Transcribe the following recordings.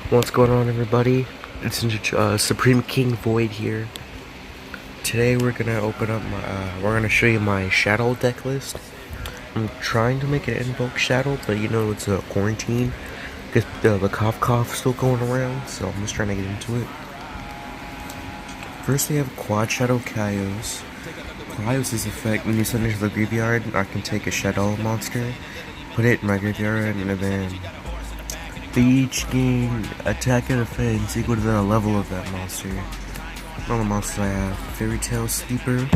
What's going on, everybody? It's Supreme King Void here. Today we're gonna open up we're gonna show you my shadow deck list. I'm trying to make an invoke shadow, but you know it's a quarantine because the cough still going around, so I'm just trying to get into it. First we have quad shadow Kaios. Kaios' effect, when you send it to the graveyard, I can take a shadow monster, put it in my graveyard, and then they each gain attack and defense equal to the level of that monster. All the monsters I have. Fairy Tale Sleeper.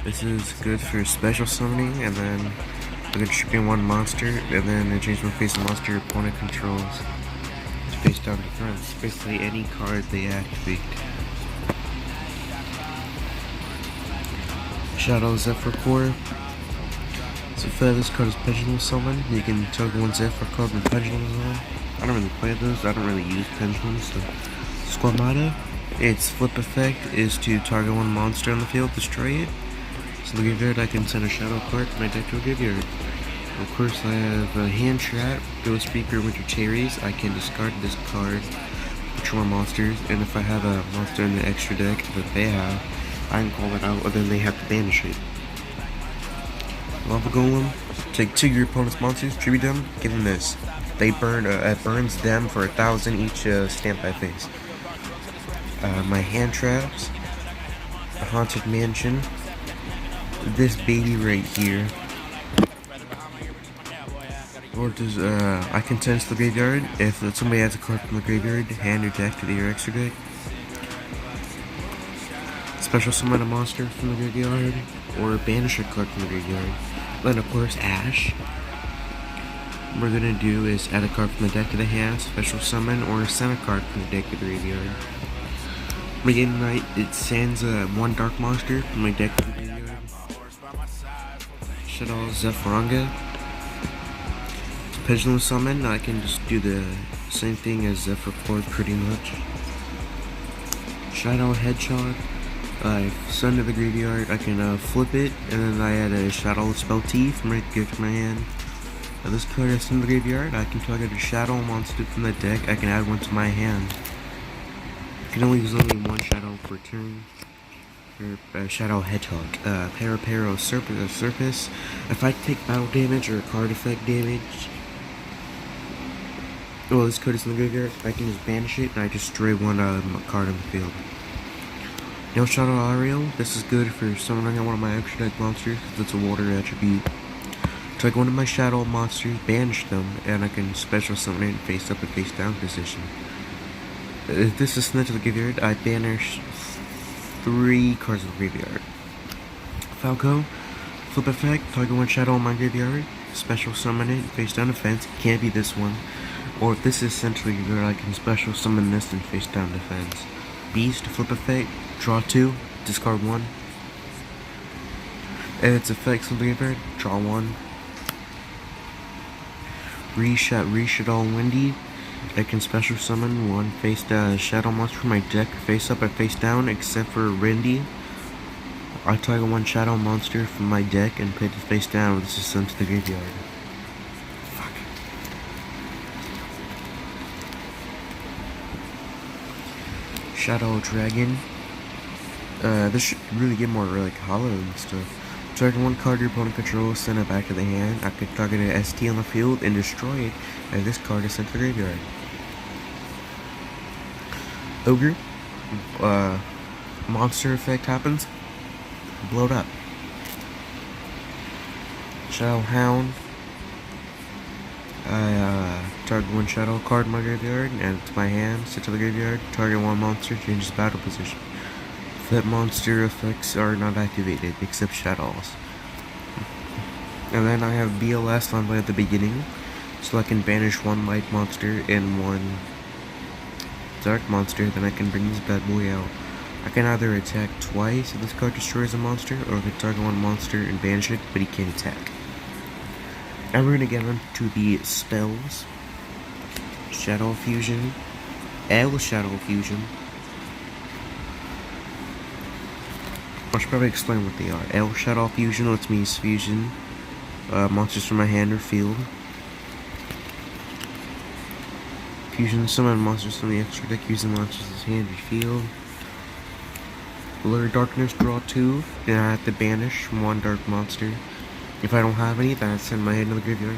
This is good for special summoning, and then I can champion one monster, and then it changes my face of monster opponent controls. It's face down defense. Basically any card they activate. Shadow Zephyr Core. So for this card is Pendulum Summon. You can target one Zephyr card with Pendulum on. I don't really play those. I don't really use Pendulums. So Squamata. Its flip effect is to target one monster on the field, destroy it. So the graveyard, I can send a shadow card from my deck to a graveyard. Of course, I have a hand trap, Ghost Reaper, Winter Cherries. I can discard this card, control monsters, and if I have a monster in the extra deck that they have, I can call it out, or then they have to banish it. Lava Golem, take 2 of your opponent's monsters, tribute them, give them this. They burn, it burns them for 1,000 each standby phase. My hand traps, the Haunted Mansion, this baby right here. Or does I can send to the graveyard. If somebody has a card from the graveyard, hand your deck to your extra deck. Special summon a monster from the graveyard, or banish a card from the graveyard. Then of course Ash. What we're gonna do is add a card from the deck to the hand, special summon, or send a card from the deck to the graveyard. Beginning night, it sends one dark monster from my deck to the graveyard. Shadow Zephyranga. Pendulum Summon, I can just do the same thing as Zephyr Core pretty much. Shadow Hedgehog. I send to the graveyard, I can flip it, and then I add a Shadow Spell T from my gift to my hand. Now this card I send to the graveyard, I can target a Shadow monster from the deck, I can add one to my hand. You can only use only one shadow per turn. Or Shadow Hedgehog. Paraparo Surface. If I take battle damage or card effect damage, well, this card is in the graveyard, I can just banish it and I destroy one card on the field. No Shadow Ariel. This is good for summoning on one of my extra deck monsters because it's a water attribute. Take one of my shadow monsters, banish them, and I can special summon it in face up and face down position. If this is sent to the graveyard, I banish 3 cards in the graveyard. Falco, flip effect, target one shadow in my graveyard, special summon it, face down defense, can't be this one. Or if this is sent to the graveyard, I can special summon this and face down defense. Beast, flip effect, draw 2, discard 1. And its effects on the graveyard, draw 1. Reshadow Windy. I can special summon one face down shadow monster from my deck, face up and face down, except for Rindy. I target one shadow monster from my deck and put it face down with this is sent to the graveyard. Fuck. Shadow Dragon. This should really get more like hollow and stuff. Target one card your opponent controls, send it back to the hand. I can target an ST on the field and destroy it, and this card is sent to the graveyard. Ogre. Monster effect happens. Blow it up. Shadow Hound. I target one shadow card in my graveyard, and it's my hand, sit to the graveyard, target one monster, changes battle position. Flip monster effects are not activated, except shadows. And then I have BLS on at the beginning, so I can banish one light monster and one dark monster, then I can bring this bad boy out. I can either attack twice if this card destroys a monster, or I can target one monster and banish it, but he can't attack. Now we're gonna get into the spells. Shadow Fusion. L Shadow Fusion. I should probably explain what they are. L Shadow Fusion lets me use fusion monsters from my hand or field. Fusion summon monsters from the extra deck using launches his hand or field. Blur Darkness, draw 2, and I have to banish 1 dark monster. If I don't have any, then I send my head to the graveyard.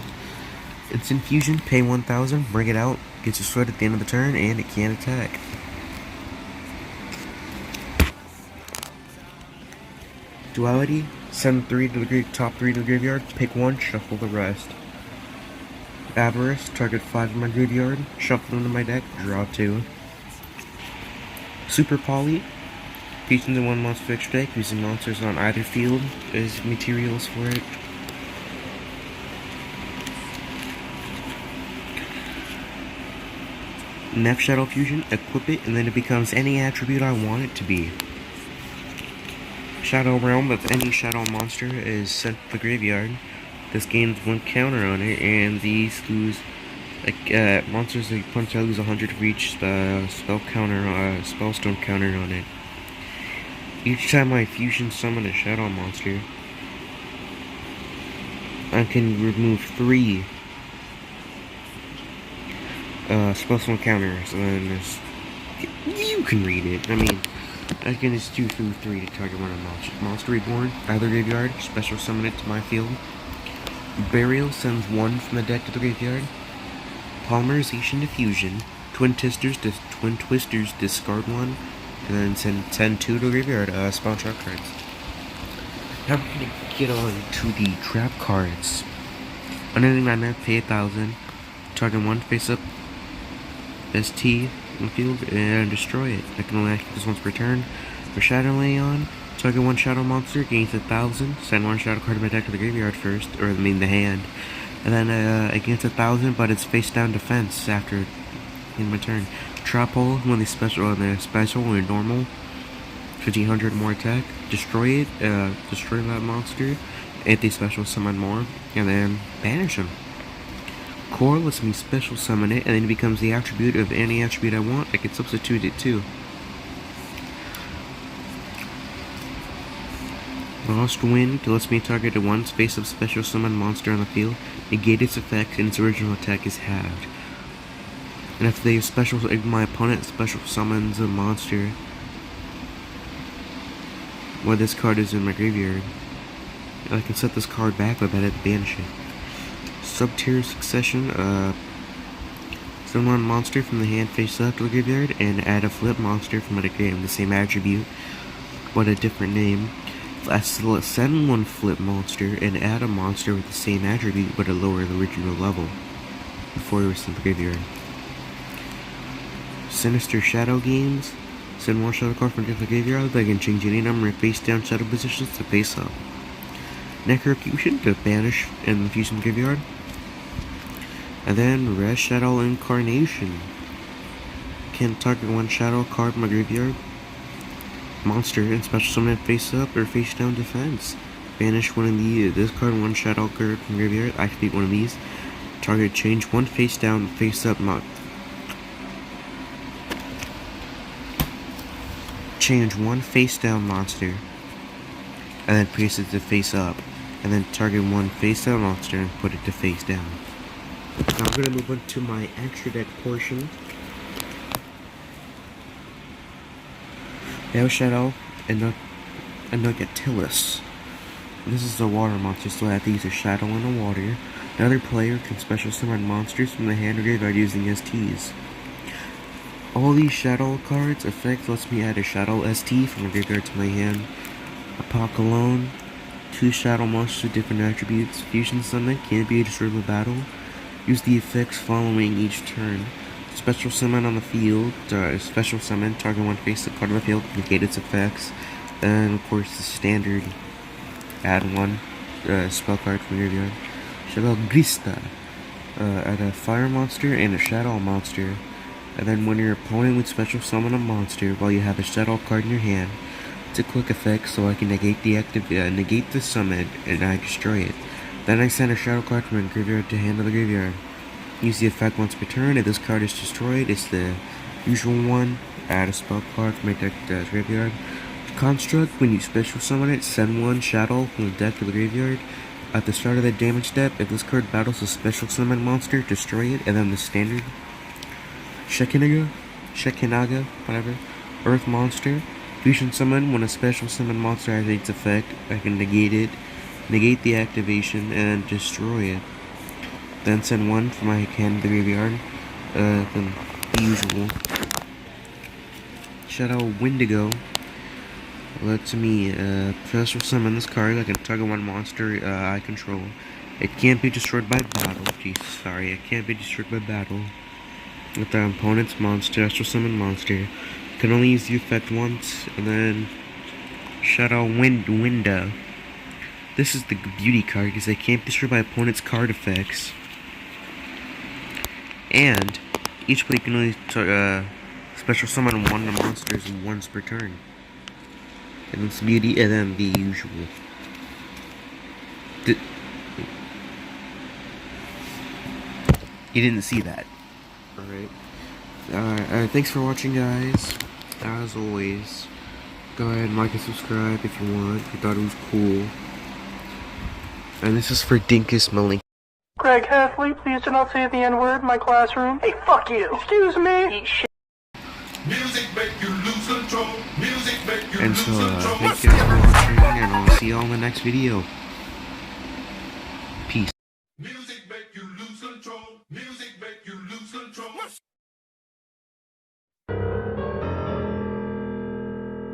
Instant Fusion, pay 1,000, bring it out, gets destroyed at the end of the turn, and it can't attack. Duality, send 3 to the top 3 to the graveyard, pick 1, shuffle the rest. Avarice, target 5 in my graveyard, shuffle them to my deck, draw 2. Super Poly, piece into 1 monster extra deck, using monsters on either field as materials for it. Nef Shadow Fusion, equip it, and then it becomes any attribute I want it to be. Shadow Realm, if any shadow monster is sent to the graveyard, this gains 1 counter on it, and these lose, monsters that punch out lose 100 for each spell counter, spellstone counter on it. Each time I fusion summon a shadow monster, I can remove 3 spellstone counters, and then you can read it. I mean, I can just do through 3 to target one of Monster Reborn, either graveyard, special summon it to my field. Burial sends 1 from the deck to the graveyard. Polymerization to fusion. Twin Twisters discard 1, and then send 2 to the graveyard, spawn trap cards. Now we're gonna get on to the trap cards. Unending Nightmare, pay 1,000. Target 1 face up ST in the field and destroy it. I can only activate this once per turn. For Shadow Leon, target 1 shadow monster, gains 1,000. Send 1 shadow card to my deck to the graveyard first, or I mean the hand. And then it gains 1,000, but it's face down defense after in my turn. Trap Hole, when they special or normal, 1,500 more attack. Destroy it, destroy that monster, anti-special summon more, and then banish him. Core lets me special summon it, and then it becomes the attribute of any attribute I want. I can substitute it too. Lost Wind lets me target a once face-up special summon monster on the field, negate its effect, and its original attack is halved. And if my opponent special summons a monster, while this card is in my graveyard, I can set this card back, but I had to banish it. Sub-tier Succession, send 1 monster from the hand face up to the graveyard, and add a flip monster from the game, the same attribute, but a different name. Send 1 flip monster, and add a monster with the same attribute, but a lower original level, before it was sent to the graveyard. Sinister Shadow Games, send 1 shadow card from the graveyard, they can change any number of face down shadow positions to face up. Necrofusion to banish and fusion graveyard. And then Red Shadow Incarnation. Can target 1 shadow card from my graveyard monster and special summon it face up or face down defense. Banish 1 of these. This card 1 shadow card from graveyard. Activate 1 of these. Target change 1 face down, face up change 1 face down monster, and then place it to face up, and then target 1 face down monster and put it to face down. Now I'm going to move on to my extra deck portion. Now Shadow and Nugatilis. This is the water monster, so I have to use a shadow in the water. Another player can special summon monsters from the hand or graveyard using STs. All these shadow cards effect lets me add a shadow ST from the graveyard to my hand. Apocalypse, 2 shadow monsters with different attributes. Fusion summon can't be destroyed in battle. Use the effects following each turn. Special summon on the field. Special summon, target 1 face up card on the field, negate its effects. And of course the standard add 1 spell card from your graveyard. Shadow Grista. Add a fire monster and a shadow monster. And then when your opponent would special summon a monster while you have a shadow card in your hand, it's a quick effect, so I can negate the summon and I destroy it. Then I send a shadow card from my graveyard to hand of the graveyard. Use the effect once per turn. If this card is destroyed, it's the usual one. Add a spell card from my deck to the graveyard. Construct, when you special summon it, send 1 shadow from the deck to the graveyard. At the start of the damage step, if this card battles a special summon monster, destroy it, and then the standard. Shekinaga, whatever, Earth Monster. Fusion Summon, when a special summon monster has its effect, I can negate it, negate the activation, and destroy it. Then send one from my hand to the graveyard, then the usual. Shadow Wendigo lets me special summon this card. I can target one monster I control. It can't be destroyed by battle. Jesus, sorry. It can't be destroyed by battle. With the opponent's monster, special summon monster. Can only use the effect once, and then Shadow Window. This is the beauty card because they can't be destroyed by opponent's card effects. And each player can only special summon one of the monsters once per turn. And it's beauty, and then the usual. You didn't see that. Alright, thanks for watching, guys. As always, go ahead and like and subscribe if you want, if you thought it was cool. And this is for Dinkus Malink. Greg Heffley, please do not say the N-word in my classroom. Hey, fuck you! Excuse me! Eat shit. Music make you lose control. Music make you And lose so, control. thank you guys for watching, and I'll see you all in the next video.